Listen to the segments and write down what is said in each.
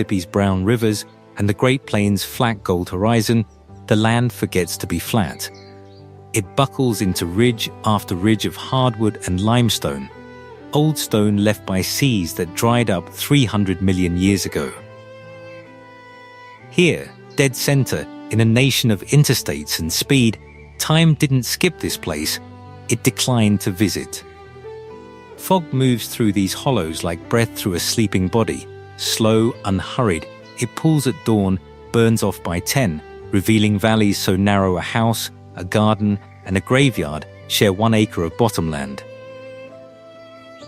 Mississippi's brown rivers, and the Great Plains' flat gold horizon, the land forgets to be flat. It buckles into ridge after ridge of hardwood and limestone, old stone left by seas that dried up 300 million years ago. Here, dead center, in a nation of interstates and speed, time didn't skip this place, it declined to visit. Fog moves through these hollows like breath through a sleeping body, slow, unhurried. It pulls at dawn, burns off by 10, revealing valleys so narrow a house, a garden, and a graveyard share 1 acre of bottomland.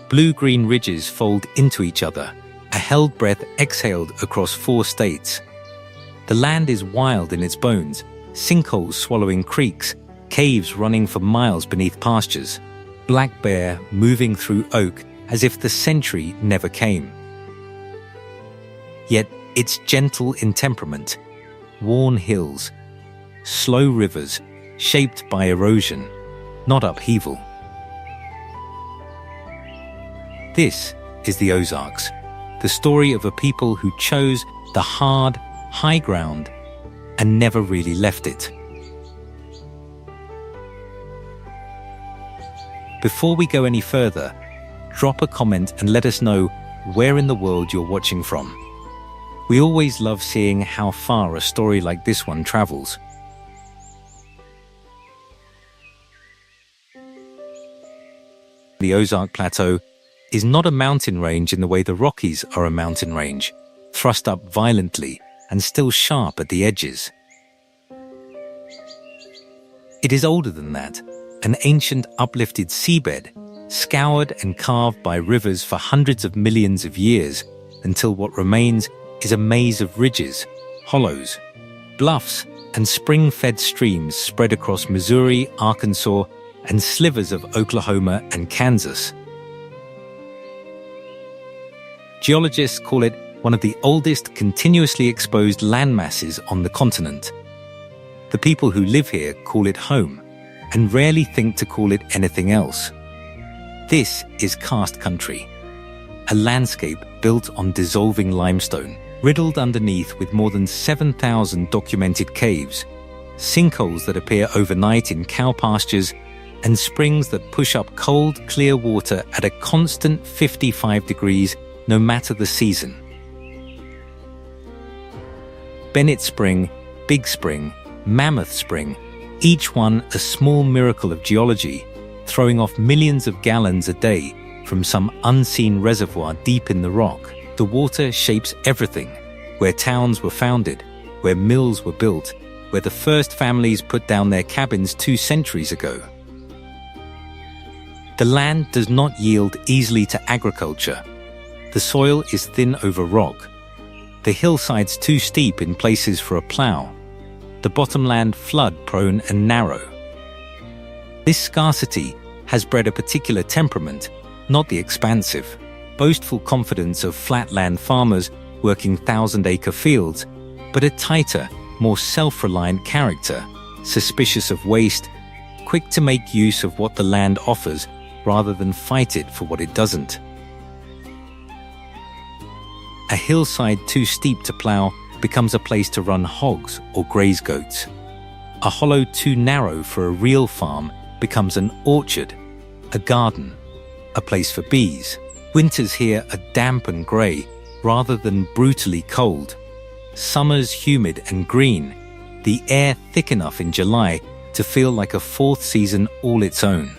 Blue-green ridges fold into each other, a held breath exhaled across 4 states. The land is wild in its bones, sinkholes swallowing creeks, caves running for miles beneath pastures, black bear moving through oak as if the century never came. Yet it's gentle in temperament, worn hills, slow rivers shaped by erosion, not upheaval. This is the Ozarks, the story of a people who chose the hard, high ground and never really left it. Before we go any further, drop a comment and let us know where in the world you're watching from. We always love seeing how far a story like this one travels. The Ozark Plateau is not a mountain range in the way the Rockies are a mountain range, thrust up violently and still sharp at the edges. It is older than that, an ancient uplifted seabed, scoured and carved by rivers for hundreds of millions of years, until what remains is a maze of ridges, hollows, bluffs, and spring-fed streams spread across Missouri, Arkansas, and slivers of Oklahoma and Kansas. Geologists call it one of the oldest continuously exposed landmasses on the continent. The people who live here call it home, and rarely think to call it anything else. This is karst country, a landscape built on dissolving limestone, riddled underneath with more than 7,000 documented caves, sinkholes that appear overnight in cow pastures, and springs that push up cold, clear water at a constant 55 degrees no matter the season. Bennett Spring, Big Spring, Mammoth Spring, each one a small miracle of geology, throwing off millions of gallons a day from some unseen reservoir deep in the rock. The water shapes everything, where towns were founded, where mills were built, where the first families put down their cabins 2 centuries ago. The land does not yield easily to agriculture. The soil is thin over rock. The hillsides too steep in places for a plough. The bottomland flood-prone and narrow. This scarcity has bred a particular temperament, not the expansive, boastful confidence of flatland farmers working 1,000-acre fields, but a tighter, more self-reliant character, suspicious of waste, quick to make use of what the land offers rather than fight it for what it doesn't. A hillside too steep to plough becomes a place to run hogs or graze goats. A hollow too narrow for a real farm becomes an orchard, a garden, a place for bees. Winters here are damp and grey rather than brutally cold. Summers humid and green, the air thick enough in July to feel like a 4th season all its own.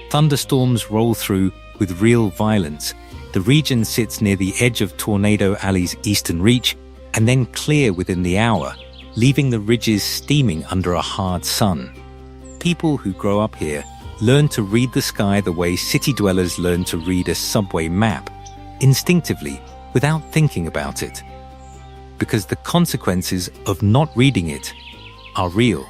Thunderstorms roll through with real violence. The region sits near the edge of Tornado Alley's eastern reach and then clear within the hour, leaving the ridges steaming under a hard sun. People who grow up here learn to read the sky the way city dwellers learn to read a subway map, instinctively, without thinking about it. Because the consequences of not reading it are real.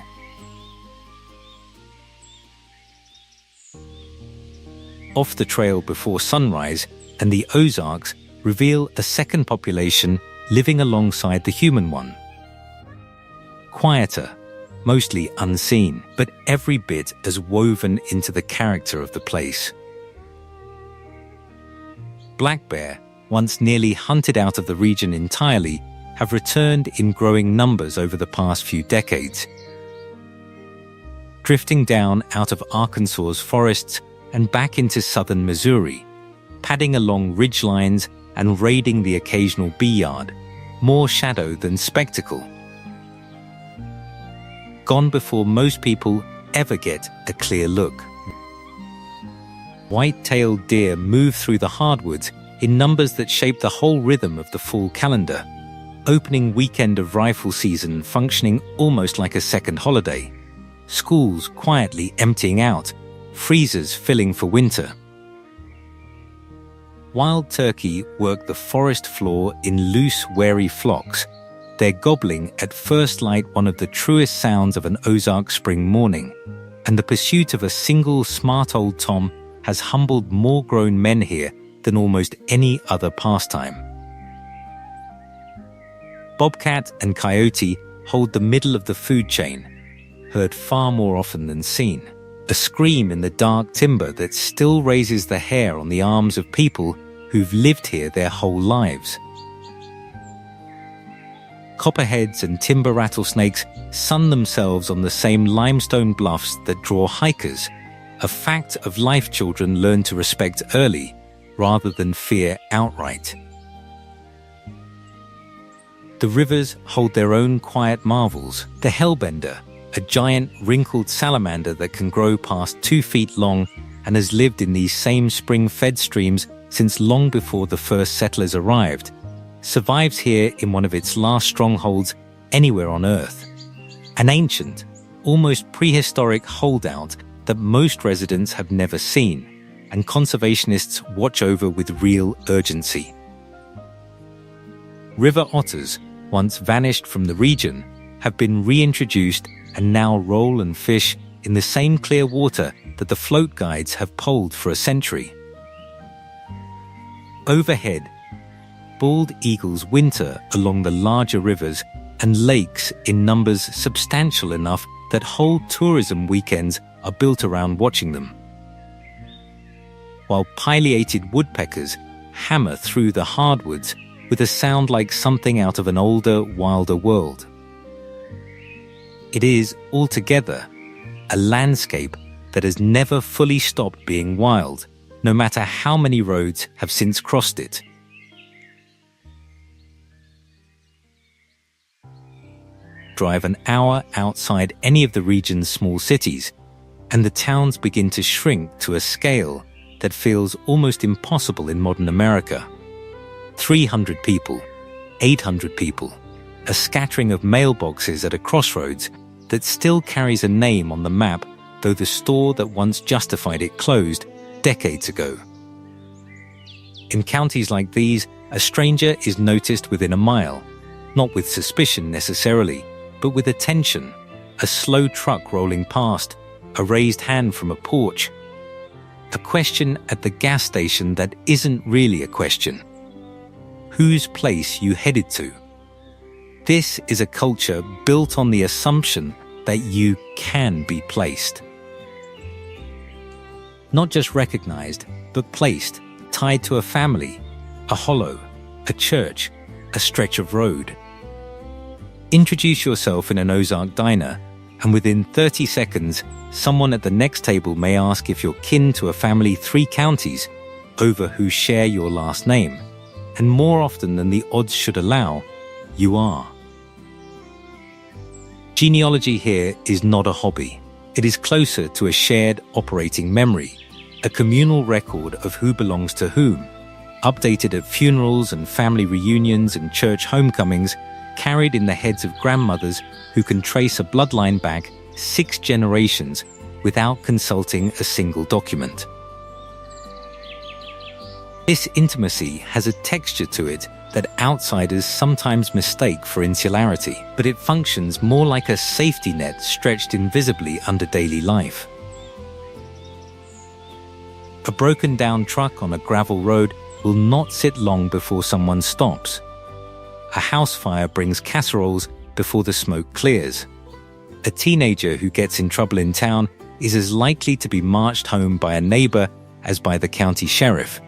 Off the trail before sunrise, and the Ozarks reveal a second population living alongside the human one. Quieter, mostly unseen, but every bit as woven into the character of the place. Black bear, once nearly hunted out of the region entirely, have returned in growing numbers over the past few decades, drifting down out of Arkansas's forests and back into southern Missouri, padding along ridge lines and raiding the occasional bee yard, more shadow than spectacle. Gone before most people ever get a clear look. White-tailed deer move through the hardwoods in numbers that shape the whole rhythm of the fall calendar, opening weekend of rifle season functioning almost like a second holiday, schools quietly emptying out, freezers filling for winter. Wild turkey work the forest floor in loose, wary flocks, their gobbling at first light one of the truest sounds of an Ozarks spring morning, and the pursuit of a single smart old tom has humbled more grown men here than almost any other pastime. Bobcat and coyote hold the middle of the food chain, heard far more often than seen, a scream in the dark timber that still raises the hair on the arms of people who've lived here their whole lives. Copperheads and timber rattlesnakes sun themselves on the same limestone bluffs that draw hikers, a fact of life children learn to respect early, rather than fear outright. The rivers hold their own quiet marvels. The hellbender, a giant wrinkled salamander that can grow past 2 feet long and has lived in these same spring-fed streams since long before the first settlers arrived, survives here in one of its last strongholds anywhere on Earth. An ancient, almost prehistoric holdout that most residents have never seen, and conservationists watch over with real urgency. River otters, once vanished from the region, have been reintroduced and now roll and fish in the same clear water that the float guides have poled for a century. Overhead, bald eagles winter along the larger rivers and lakes in numbers substantial enough that whole tourism weekends are built around watching them. While pileated woodpeckers hammer through the hardwoods with a sound like something out of an older, wilder world. It is, altogether, a landscape that has never fully stopped being wild, no matter how many roads have since crossed it. Drive an hour outside any of the region's small cities, and the towns begin to shrink to a scale that feels almost impossible in modern America. 300 people, 800 people, a scattering of mailboxes at a crossroads that still carries a name on the map, though the store that once justified it closed decades ago. In counties like these, a stranger is noticed within a mile, not with suspicion necessarily, but with attention, a slow truck rolling past, a raised hand from a porch, a question at the gas station that isn't really a question. Whose place you headed to? This is a culture built on the assumption that you can be placed. Not just recognized, but placed, tied to a family, a hollow, a church, a stretch of road. Introduce yourself in an Ozark diner, and within 30 seconds, someone at the next table may ask if you're kin to a family 3 counties over who share your last name, and more often than the odds should allow, you are. Genealogy here is not a hobby. It is closer to a shared operating memory, a communal record of who belongs to whom, updated at funerals and family reunions and church homecomings, carried in the heads of grandmothers who can trace a bloodline back 6 generations without consulting a single document. This intimacy has a texture to it that outsiders sometimes mistake for insularity, but it functions more like a safety net stretched invisibly under daily life. A broken-down truck on a gravel road will not sit long before someone stops. A house fire brings casseroles before the smoke clears. A teenager who gets in trouble in town is as likely to be marched home by a neighbor as by the county sheriff.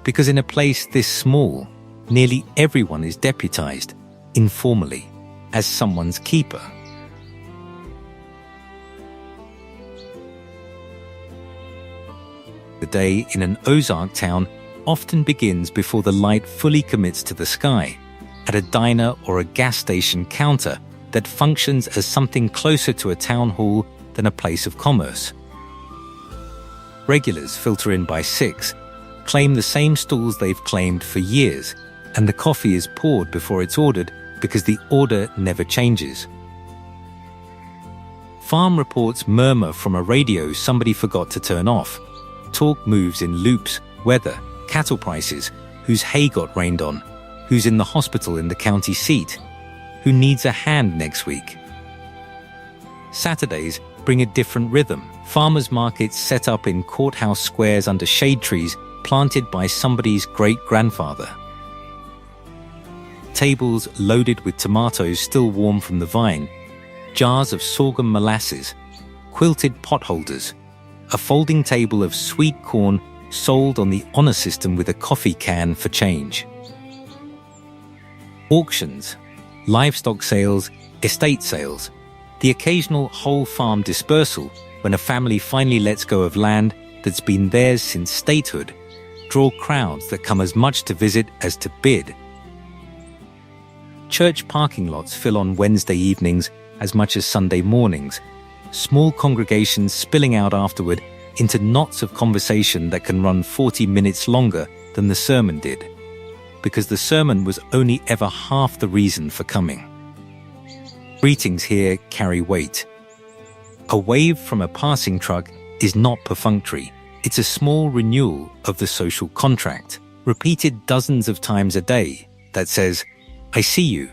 because in a place this small, nearly everyone is deputized, informally, as someone's keeper. The day in an Ozark town often begins before the light fully commits to the sky, at a diner or a gas station counter that functions as something closer to a town hall than a place of commerce. Regulars filter in by 6, claim the same stalls they've claimed for years, and the coffee is poured before it's ordered because the order never changes. Farm reports murmur from a radio somebody forgot to turn off. Talk moves in loops, weather, cattle prices, whose hay got rained on, who's in the hospital in the county seat, who needs a hand next week. Saturdays bring a different rhythm. Farmers' markets set up in courthouse squares under shade trees planted by somebody's great-grandfather. Tables loaded with tomatoes still warm from the vine, jars of sorghum molasses, quilted potholders, a folding table of sweet corn sold on the honor system with a coffee can for change. Auctions, livestock sales, estate sales, the occasional whole farm dispersal when a family finally lets go of land that's been theirs since statehood, draw crowds that come as much to visit as to bid. Church parking lots fill on Wednesday evenings as much as Sunday mornings, small congregations spilling out afterward into knots of conversation that can run 40 minutes longer than the sermon did, because the sermon was only ever half the reason for coming. Greetings here carry weight. A wave from a passing truck is not perfunctory. It's a small renewal of the social contract, repeated dozens of times a day, that says, I see you,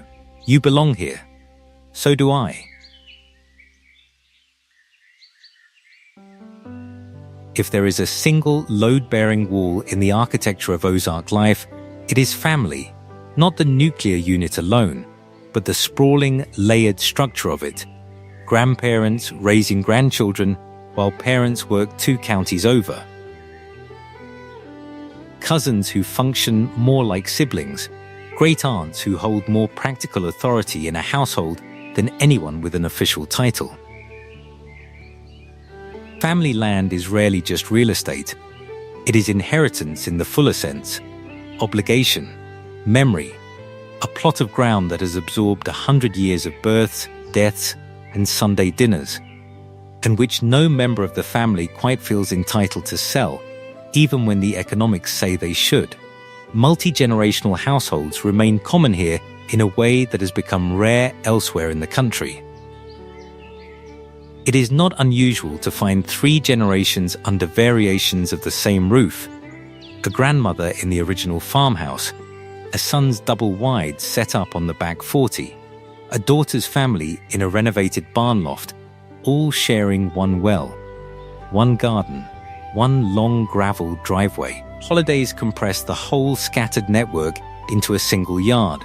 you belong here, so do I. If there is a single load-bearing wall in the architecture of Ozark life, it is family, not the nuclear unit alone, but the sprawling, layered structure of it. Grandparents raising grandchildren while parents work 2 counties over. Cousins who function more like siblings. Great aunts who hold more practical authority in a household than anyone with an official title. Family land is rarely just real estate. It is inheritance in the fuller sense, obligation, memory, a plot of ground that has absorbed 100 years of births, deaths, and Sunday dinners, and which no member of the family quite feels entitled to sell, even when the economics say they should. Multi-generational households remain common here in a way that has become rare elsewhere in the country. It is not unusual to find 3 generations under variations of the same roof, a grandmother in the original farmhouse, a son's double wide set up on the back 40, a daughter's family in a renovated barn loft, all sharing one well, one garden, one long gravel driveway. Holidays compress the whole scattered network into a single yard.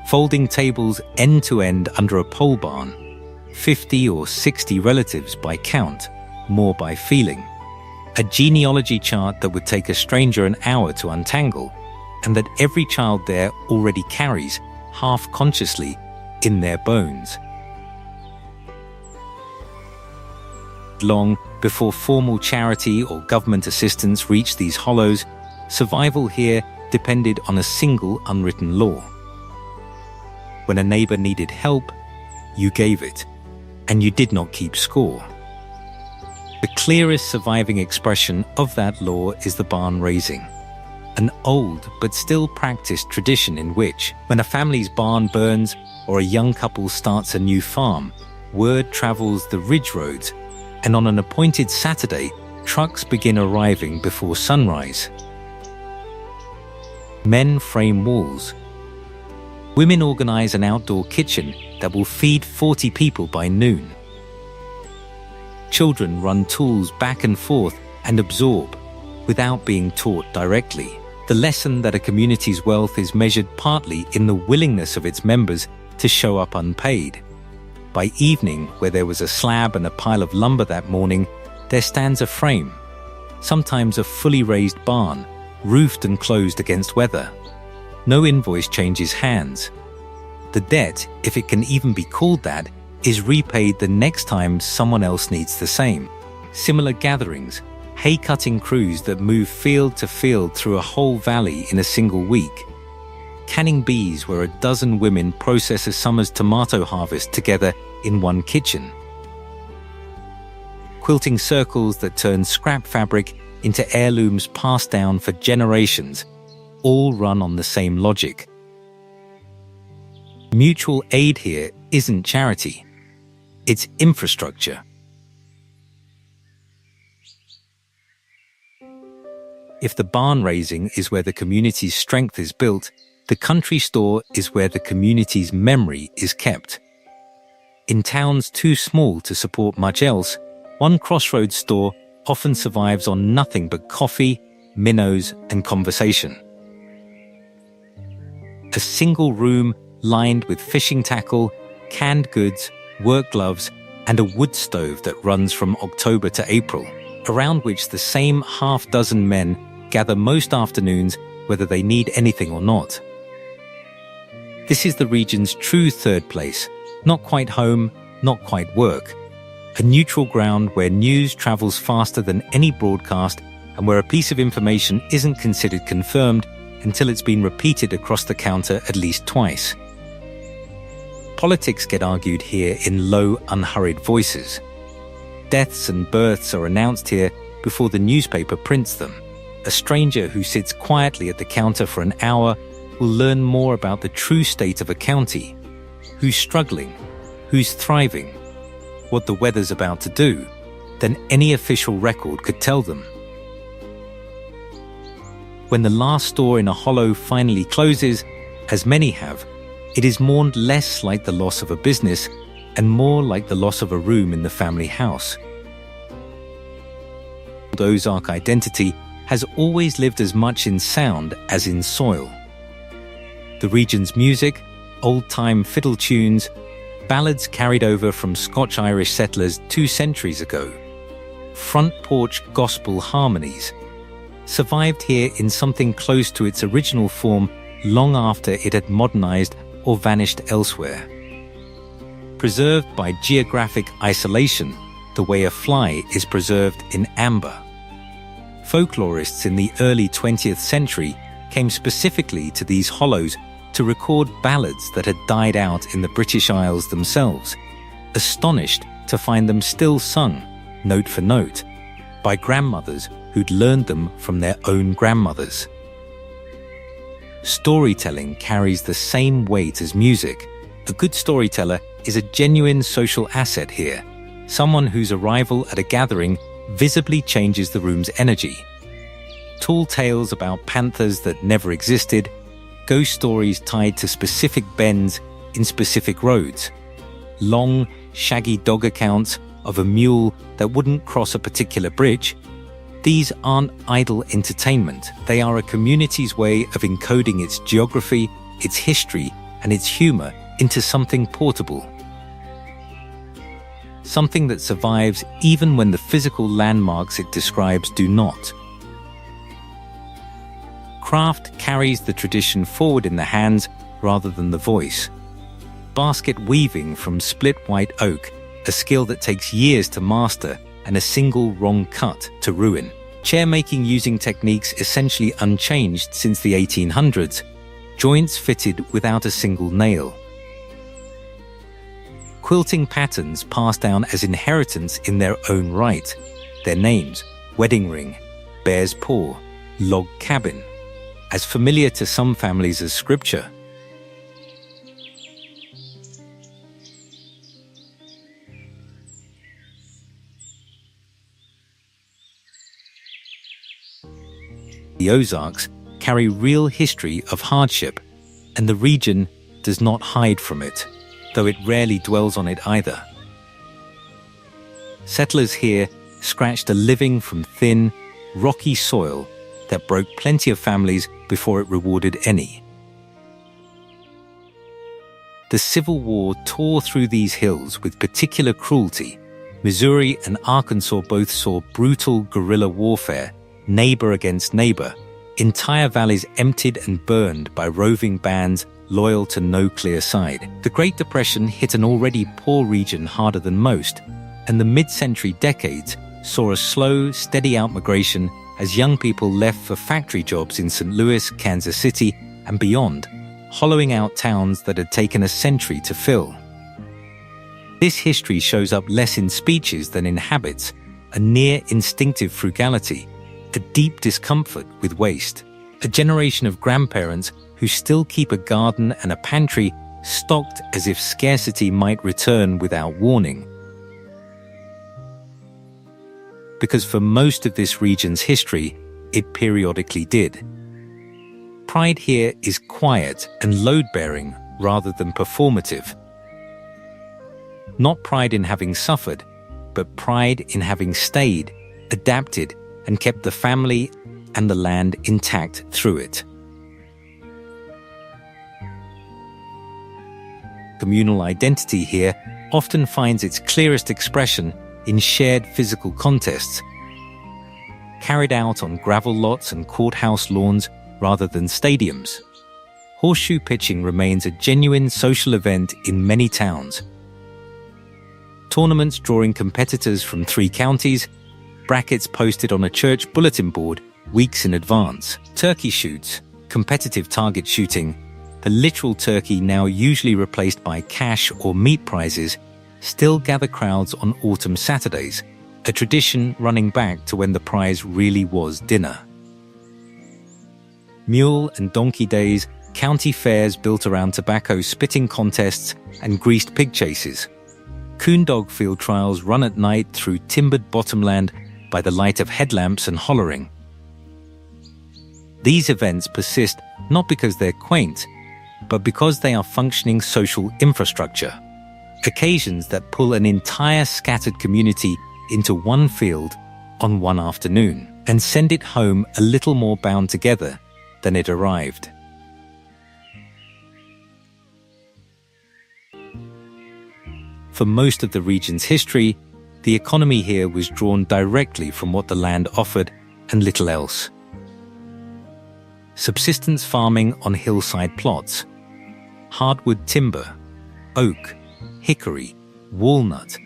Folding tables end to end under a pole barn, 50 or 60 relatives by count, more by feeling. A genealogy chart that would take a stranger an hour to untangle, and that every child there already carries, half consciously, in their bones. Long before formal charity or government assistance reached these hollows, survival here depended on a single unwritten law. When a neighbor needed help, you gave it, and you did not keep score. The clearest surviving expression of that law is the barn raising, an old but still practiced tradition in which, when a family's barn burns or a young couple starts a new farm, word travels the ridge roads, and on an appointed Saturday, trucks begin arriving before sunrise. Men frame walls. Women organize an outdoor kitchen that will feed 40 people by noon. Children run tools back and forth and absorb, without being taught directly, the lesson that a community's wealth is measured partly in the willingness of its members to show up unpaid. By evening, where there was a slab and a pile of lumber that morning, there stands a frame, sometimes a fully raised barn, roofed and closed against weather. No invoice changes hands. The debt, if it can even be called that, is repaid the next time someone else needs the same. Similar gatherings, hay-cutting crews that move field to field through a whole valley in a single week. Canning bees where a dozen women process a summer's tomato harvest together in one kitchen. Quilting circles that turn scrap fabric into heirlooms passed down for generations, all run on the same logic. Mutual aid here isn't charity, it's infrastructure. If the barn raising is where the community's strength is built, the country store is where the community's memory is kept. In towns too small to support much else, one crossroads store often survives on nothing but coffee, minnows, and conversation. A single room lined with fishing tackle, canned goods, work gloves, and a wood stove that runs from October to April, around which the same half-dozen men gather most afternoons, whether they need anything or not. This is the region's true third place, not quite home, not quite work. A neutral ground where news travels faster than any broadcast and where a piece of information isn't considered confirmed until it's been repeated across the counter at least twice. Politics get argued here in low, unhurried voices. Deaths and births are announced here before the newspaper prints them. A stranger who sits quietly at the counter for an hour will learn more about the true state of a county, who's struggling, who's thriving, what the weather's about to do, than any official record could tell them. When the last store in a hollow finally closes, as many have, it is mourned less like the loss of a business and more like the loss of a room in the family house. The Ozark identity has always lived as much in sound as in soil. The region's music, old-time fiddle tunes, ballads carried over from Scotch-Irish settlers 2 centuries ago, front porch gospel harmonies, survived here in something close to its original form long after it had modernized or vanished elsewhere. Preserved by geographic isolation, the way a fly is preserved in amber. Folklorists in the early 20th century came specifically to these hollows to record ballads that had died out in the British Isles themselves, astonished to find them still sung, note for note, by grandmothers who'd learned them from their own grandmothers. Storytelling carries the same weight as music. A good storyteller is a genuine social asset here, someone whose arrival at a gathering visibly changes the room's energy. Tall tales about panthers that never existed, ghost stories tied to specific bends in specific roads, long, shaggy dog accounts of a mule that wouldn't cross a particular bridge. These aren't idle entertainment. They are a community's way of encoding its geography, its history, and its humor into something portable. Something that survives even when the physical landmarks it describes do not. Craft carries the tradition forward in the hands rather than the voice. Basket weaving from split white oak, a skill that takes years to master and a single wrong cut to ruin. Chair making using techniques essentially unchanged since the 1800s, joints fitted without a single nail. Quilting patterns passed down as inheritance in their own right. Their names, wedding ring, bear's paw, log cabin, as familiar to some families as scripture. The Ozarks carry real history of hardship, and the region does not hide from it, though it rarely dwells on it either. Settlers here scratched a living from thin, rocky soil that broke plenty of families before it rewarded any. The Civil War tore through these hills with particular cruelty. Missouri and Arkansas both saw brutal guerrilla warfare, neighbor against neighbor, entire valleys emptied and burned by roving bands loyal to no clear side. The Great Depression hit an already poor region harder than most, and the mid-century decades saw a slow, steady outmigration as young people left for factory jobs in St. Louis, Kansas City, and beyond, hollowing out towns that had taken a century to fill. This history shows up less in speeches than in habits, a near instinctive frugality, a deep discomfort with waste, a generation of grandparents who still keep a garden and a pantry stocked as if scarcity might return without warning. Because for most of this region's history, it periodically did. Pride here is quiet and load-bearing rather than performative. Not pride in having suffered, but pride in having stayed, adapted, and kept the family and the land intact through it. Communal identity here often finds its clearest expression in shared physical contests, carried out on gravel lots and courthouse lawns rather than stadiums. Horseshoe pitching remains a genuine social event in many towns. Tournaments drawing competitors from 3 counties, brackets posted on a church bulletin board weeks in advance. Turkey shoots, competitive target shooting, the literal turkey now usually replaced by cash or meat prizes, still gather crowds on autumn Saturdays, a tradition running back to when the prize really was dinner. Mule and donkey days, county fairs built around tobacco spitting contests and greased pig chases. Coon dog field trials run at night through timbered bottomland by the light of headlamps and hollering. These events persist not because they're quaint, but because they are functioning social infrastructure. Occasions that pull an entire scattered community into one field on one afternoon and send it home a little more bound together than it arrived. For most of the region's history, the economy here was drawn directly from what the land offered and little else. Subsistence farming on hillside plots, hardwood timber, oak, hickory, walnut,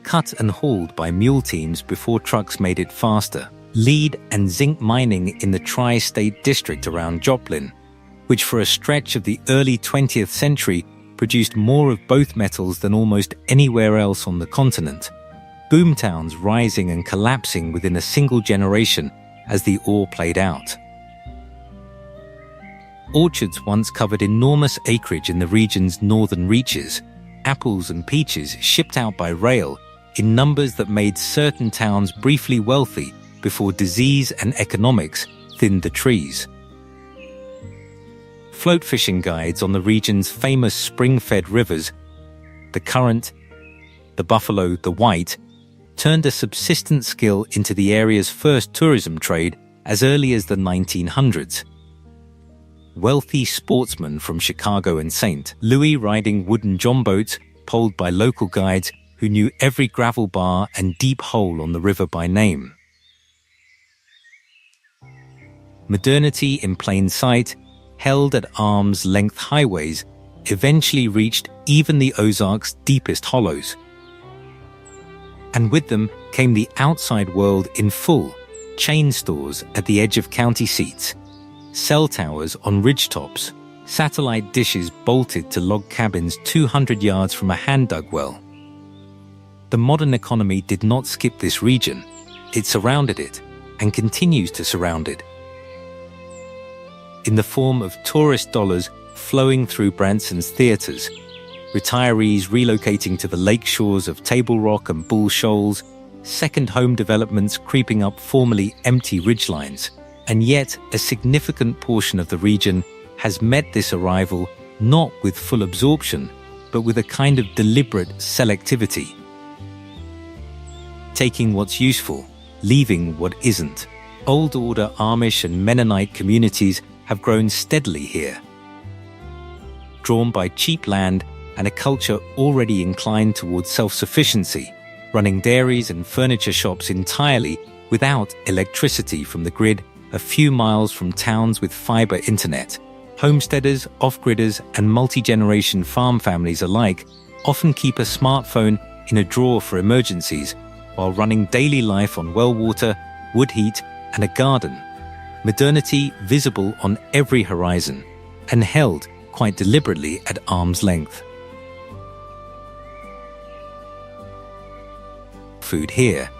cut and hauled by mule teams before trucks made it faster, lead and zinc mining in the tri-state district around Joplin, which for a stretch of the early 20th century produced more of both metals than almost anywhere else on the continent. Boomtowns rising and collapsing within a single generation as the ore played out. Orchards once covered enormous acreage in the region's northern reaches, apples and peaches shipped out by rail in numbers that made certain towns briefly wealthy before disease and economics thinned the trees. Float fishing guides on the region's famous spring-fed rivers, the Current, the Buffalo, the White, turned a subsistence skill into the area's first tourism trade as early as the 1900s. Wealthy sportsmen from Chicago and St. Louis riding wooden jomboats poled by local guides who knew every gravel bar and deep hole on the river by name. Modernity in plain sight, held at arm's length highways, eventually reached even the Ozarks' deepest hollows. And with them came the outside world in full, chain stores at the edge of county seats, cell towers on ridgetops, satellite dishes bolted to log cabins 200 yards from a hand-dug well. The modern economy did not skip this region. It surrounded it and continues to surround it, in the form of tourist dollars flowing through Branson's theaters, retirees relocating to the lake shores of Table Rock and Bull Shoals, second home developments creeping up formerly empty ridgelines, and yet a significant portion of the region has met this arrival not with full absorption, but with a kind of deliberate selectivity. Taking what's useful, leaving what isn't. Old Order Amish and Mennonite communities have grown steadily here, drawn by cheap land and a culture already inclined towards self-sufficiency, running dairies and furniture shops entirely without electricity from the grid a few miles from towns with fiber internet. Homesteaders, off-gridders, and multi-generation farm families alike often keep a smartphone in a drawer for emergencies while running daily life on well water, wood heat, and a garden. Modernity visible on every horizon and held quite deliberately at arm's length. Food here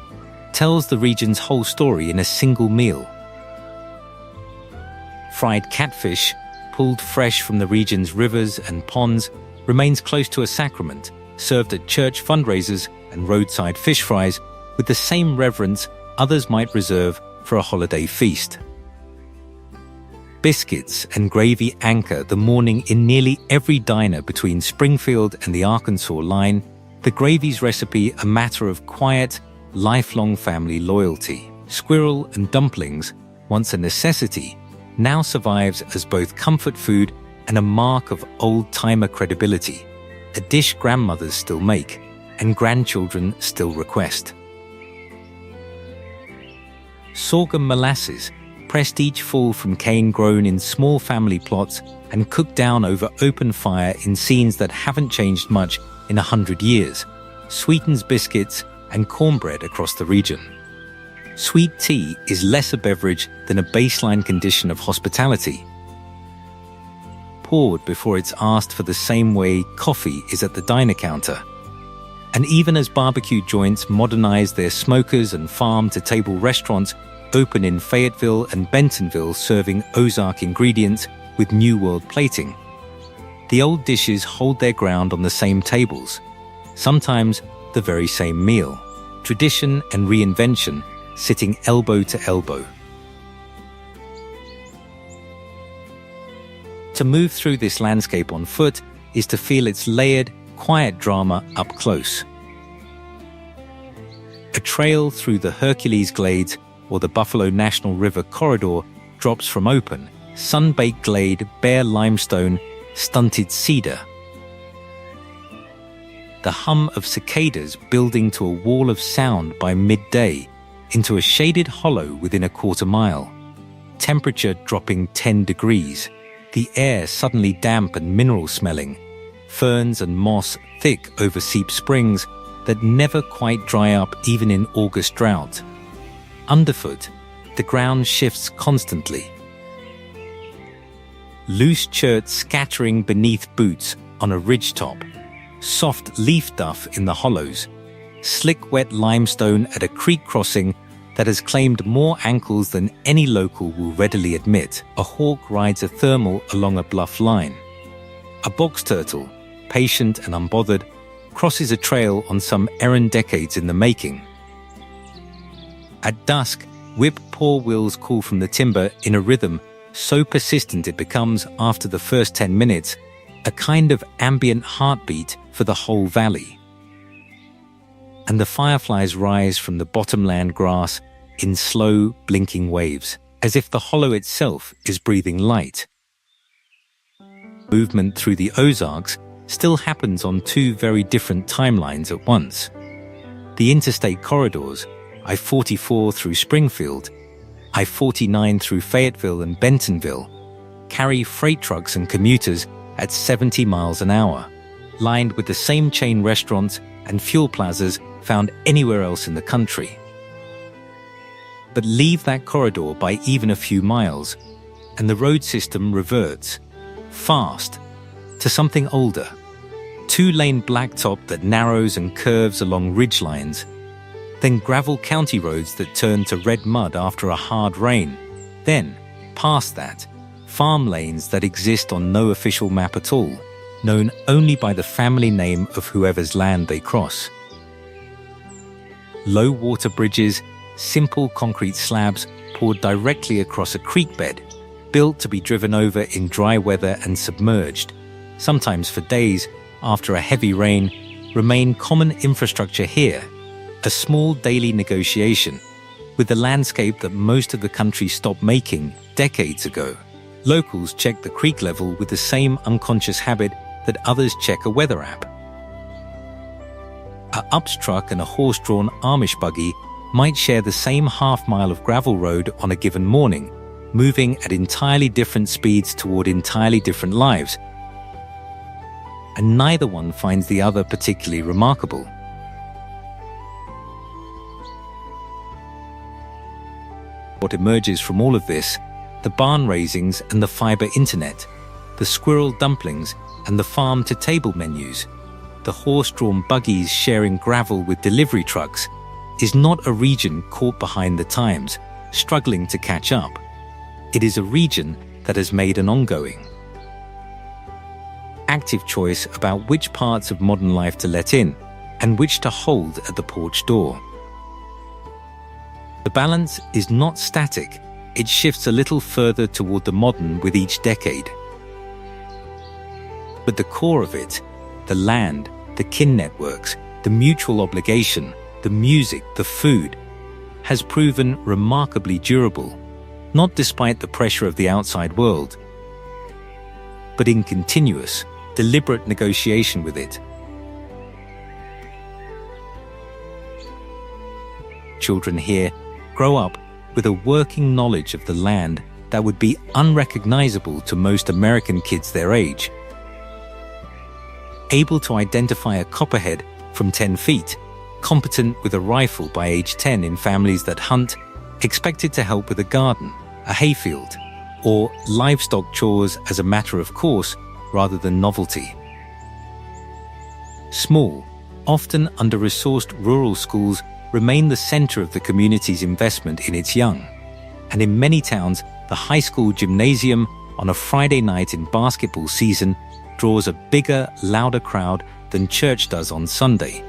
tells the region's whole story in a single meal. Fried catfish, pulled fresh from the region's rivers and ponds, remains close to a sacrament, served at church fundraisers, and roadside fish fries with the same reverence others might reserve for a holiday feast. Biscuits and gravy anchor the morning in nearly every diner between Springfield and the Arkansas line, the gravy's recipe a matter of quiet, lifelong family loyalty. Squirrel and dumplings, once a necessity, now survives as both comfort food and a mark of old-timer credibility, a dish grandmothers still make and grandchildren still request. Sorghum molasses, pressed each fall from cane grown in small family plots and cooked down over open fire in scenes that haven't changed much in 100 years, sweetens biscuits and cornbread across the region. Sweet tea is less a beverage than a baseline condition of hospitality, poured before it's asked for the same way coffee is at the diner counter. And even as barbecue joints modernize their smokers and farm-to-table restaurants open in Fayetteville and Bentonville serving Ozark ingredients with New World plating, the old dishes hold their ground on the same tables, sometimes the very same meal, tradition and reinvention sitting elbow to elbow. To move through this landscape on foot is to feel its layered, quiet drama up close. A trail through the Hercules Glades or the Buffalo National River corridor drops from open, sun-baked glade, bare limestone, stunted cedar. The hum of cicadas building to a wall of sound by midday into a shaded hollow within a quarter mile. Temperature dropping 10 degrees, the air suddenly damp and mineral-smelling, ferns and moss thick over seep springs that never quite dry up even in August drought. Underfoot, the ground shifts constantly. Loose chert scattering beneath boots on a ridgetop, soft leaf duff in the hollows, slick wet limestone at a creek crossing that has claimed more ankles than any local will readily admit. A hawk rides a thermal along a bluff line. A box turtle, patient and unbothered, crosses a trail on some errand decades in the making. At dusk, whip paw wheels call from the timber in a rhythm so persistent it becomes, after the first 10 minutes, a kind of ambient heartbeat for the whole valley. And the fireflies rise from the bottomland grass in slow, blinking waves, as if the hollow itself is breathing light. Movement through the Ozarks still happens on two very different timelines at once. The interstate corridors, I-44 through Springfield, I-49 through Fayetteville and Bentonville, carry freight trucks and commuters at 70 miles an hour, lined with the same chain restaurants and fuel plazas found anywhere else in the country. But leave that corridor by even a few miles, and the road system reverts, fast, to something older. Two-lane blacktop that narrows and curves along ridge lines, then gravel county roads that turn to red mud after a hard rain. Then, past that, farm lanes that exist on no official map at all, known only by the family name of whoever's land they cross. Low water bridges, simple concrete slabs poured directly across a creek bed, built to be driven over in dry weather and submerged, sometimes for days after a heavy rain, remain common infrastructure here, a small daily negotiation with the landscape that most of the country stopped making decades ago. Locals check the creek level with the same unconscious habit that others check a weather app. A UPS truck and a horse-drawn Amish buggy might share the same half-mile of gravel road on a given morning, moving at entirely different speeds toward entirely different lives, and neither one finds the other particularly remarkable. What emerges from all of this? The barn raisings and the fiber internet, the squirrel dumplings and the farm-to-table menus, the horse-drawn buggies sharing gravel with delivery trucks, is not a region caught behind the times, struggling to catch up. It is a region that has made an ongoing, active choice about which parts of modern life to let in and which to hold at the porch door. The balance is not static, it shifts a little further toward the modern with each decade. But the core of it, the land, the kin networks, the mutual obligation, the music, the food, has proven remarkably durable, not despite the pressure of the outside world, but in continuous, deliberate negotiation with it. Children here grow up with a working knowledge of the land that would be unrecognizable to most American kids their age. Able to identify a copperhead from 10 feet, competent with a rifle by age 10 in families that hunt, expected to help with a garden, a hayfield, or livestock chores as a matter of course rather than novelty. Small, often under-resourced rural schools remain the center of the community's investment in its young, and in many towns, the high school gymnasium on a Friday night in basketball season draws a bigger, louder crowd than church does on Sunday.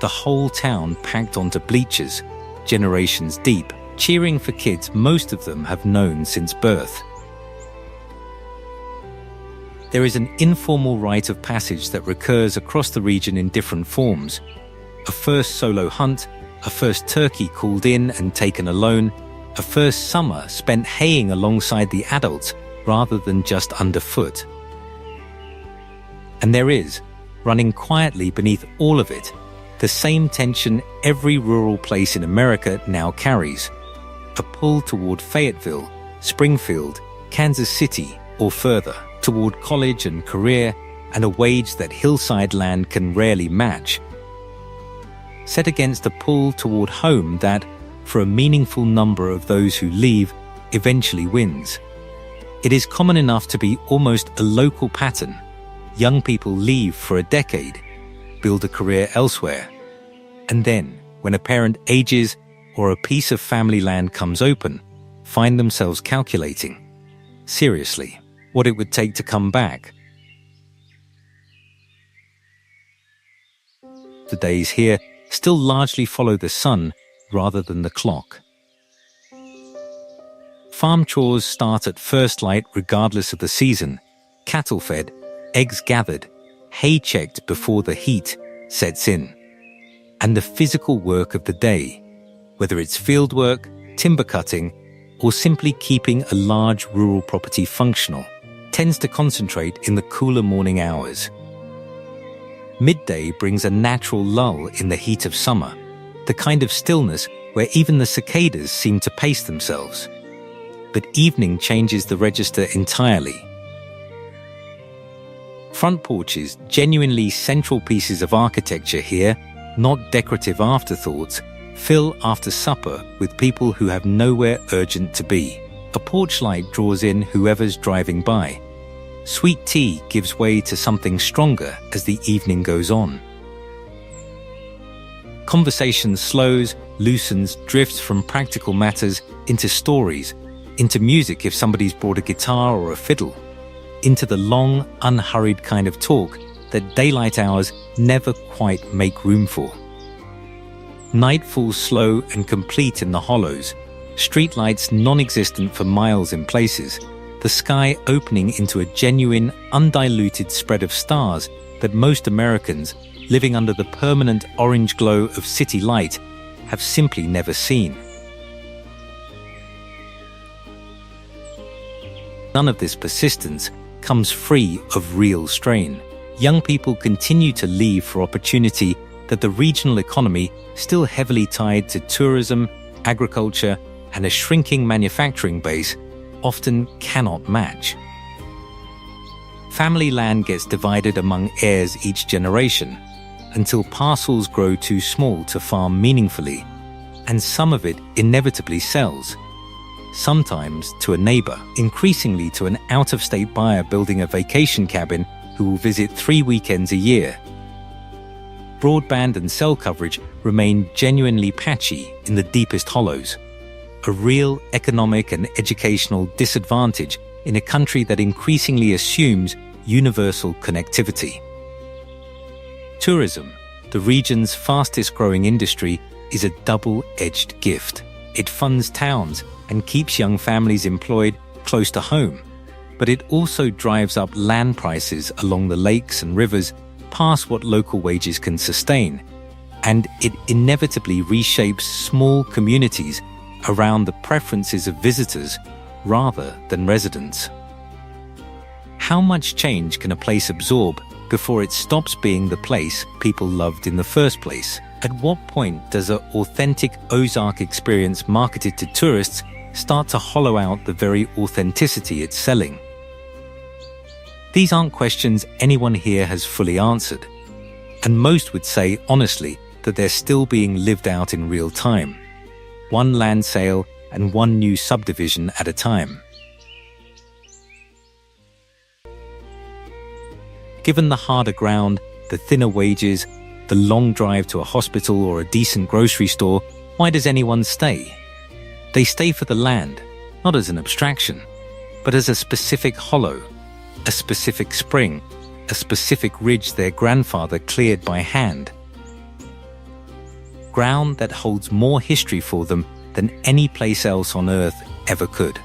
The whole town packed onto bleachers, generations deep, cheering for kids most of them have known since birth. There is an informal rite of passage that recurs across the region in different forms. A first solo hunt, a first turkey called in and taken alone, a first summer spent haying alongside the adults rather than just underfoot. And there is, running quietly beneath all of it, the same tension every rural place in America now carries. A pull toward Fayetteville, Springfield, Kansas City, or further, toward college and career, and a wage that hillside land can rarely match. Set against a pull toward home that, for a meaningful number of those who leave, eventually wins. It is common enough to be almost a local pattern. Young people leave for a decade, build a career elsewhere, and then, when a parent ages or a piece of family land comes open, find themselves calculating, seriously, what it would take to come back. The days here still largely follow the sun rather than the clock. Farm chores start at first light regardless of the season, cattle fed, eggs gathered, hay checked before the heat sets in. And the physical work of the day, whether it's field work, timber cutting, or simply keeping a large rural property functional, tends to concentrate in the cooler morning hours. Midday brings a natural lull in the heat of summer, the kind of stillness where even the cicadas seem to pace themselves. But evening changes the register entirely. Front porches, genuinely central pieces of architecture here, not decorative afterthoughts, fill after supper with people who have nowhere urgent to be. A porch light draws in whoever's driving by. Sweet tea gives way to something stronger as the evening goes on. Conversation slows, loosens, drifts from practical matters into stories, into music if somebody's brought a guitar or a fiddle, into the long, unhurried kind of talk that daylight hours never quite make room for. Night falls slow and complete in the hollows, streetlights non-existent for miles in places, the sky opening into a genuine, undiluted spread of stars that most Americans, living under the permanent orange glow of city light, have simply never seen. None of this persistence comes free of real strain. Young people continue to leave for opportunity that the regional economy, still heavily tied to tourism, agriculture, and a shrinking manufacturing base, often cannot match. Family land gets divided among heirs each generation until parcels grow too small to farm meaningfully, and some of it inevitably sells, sometimes to a neighbor, increasingly to an out-of-state buyer building a vacation cabin who will visit 3 weekends a year. Broadband and cell coverage remain genuinely patchy in the deepest hollows, a real economic and educational disadvantage in a country that increasingly assumes universal connectivity. Tourism, the region's fastest-growing industry, is a double-edged gift. It funds towns and keeps young families employed close to home, but it also drives up land prices along the lakes and rivers past what local wages can sustain, and it inevitably reshapes small communities around the preferences of visitors rather than residents. How much change can a place absorb before it stops being the place people loved in the first place? At what point does an authentic Ozark experience marketed to tourists start to hollow out the very authenticity it's selling? These aren't questions anyone here has fully answered, and most would say honestly that they're still being lived out in real time, one land sale and one new subdivision at a time. Given the harder ground, the thinner wages, the long drive to a hospital or a decent grocery store, why does anyone stay? They stay for the land, not as an abstraction, but as a specific hollow, a specific spring, a specific ridge their grandfather cleared by hand. Ground that holds more history for them than any place else on earth ever could.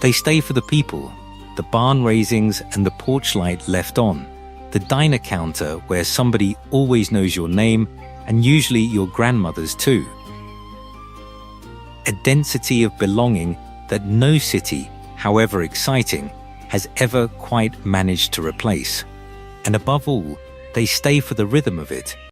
They stay for the people, the barn raisings and the porch light left on, the diner counter where somebody always knows your name and usually your grandmother's too. A density of belonging that no city, however exciting, has ever quite managed to replace. And above all, they stay for the rhythm of it,